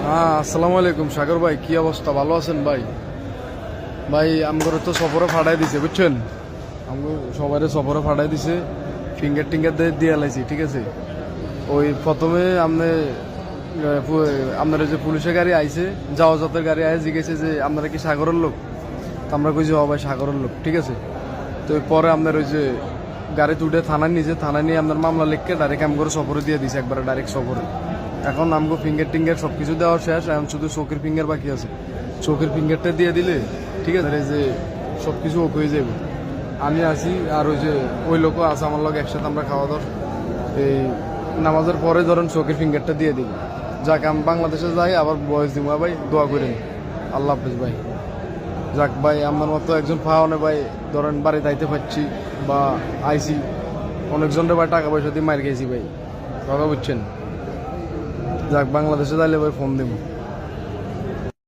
হ্যাঁ, আসসালামু আলাইকুম সাগর ভাই, কি অবস্থা? ভালো আছেন ভাই? ভাই আমগরে তো সফরে ফাটাই দিছে, বুঝছেন? আমগো সবাই সফরে ফাটাই দিছে, ফিঙ্গার টিঙ্গার দিয়ে লাইছি, ঠিক আছে? ওই প্রথমে আপনার যে পুলিশের গাড়ি আইছে, যাওয়া যাতের গাড়ি আয় জিজ্ঞেসে যে আপনারা কি সাগরের লোক? তো আমরা কই যে ভাই সাগরের লোক, ঠিক আছে? তো পরে আপনার ওই যে গাড়ি তুলে থানায় নিয়ে আপনার মামলা লিখকে ডাইরেক্ট আমগরে সফরে দিয়ে দিছে, একবারে ডাইরেক্ট সফরে। এখন আমগো ফিঙ্গার টিঙ্গার সবকিছু দেওয়া শেষ, এখন শুধু চোখের ফিঙ্গার বাকি আছে। চোখের ফিঙ্গারটা দিয়ে দিলে ঠিক আছে, এই যে সবকিছু ওকে হয়ে যাবে। আমি আছি আর ওই যে ওই লোকও আছে আমার লোক, একসাথে আমরা খাওয়া দাওয়া এই নামাজের পরে ধরেন চোখের ফিঙ্গারটা দিয়ে দিই। যাক আমি বাংলাদেশে যাই, আবার বয়স দিব ভাই, দোয়া করেন। আল্লাহ হাফেজ ভাই। যাক ভাই, আমার মতো একজন পাওয়ানে ভাই ধরেন বাড়ি যাইতে পারছি বা আইসি, অনেকজনের ভাই টাকা পয়সা দিয়ে মার গেছি ভাই, কথা বুঝছেন? যাক বাংলাদেশে যাইলে ভাই ফোন দেবো।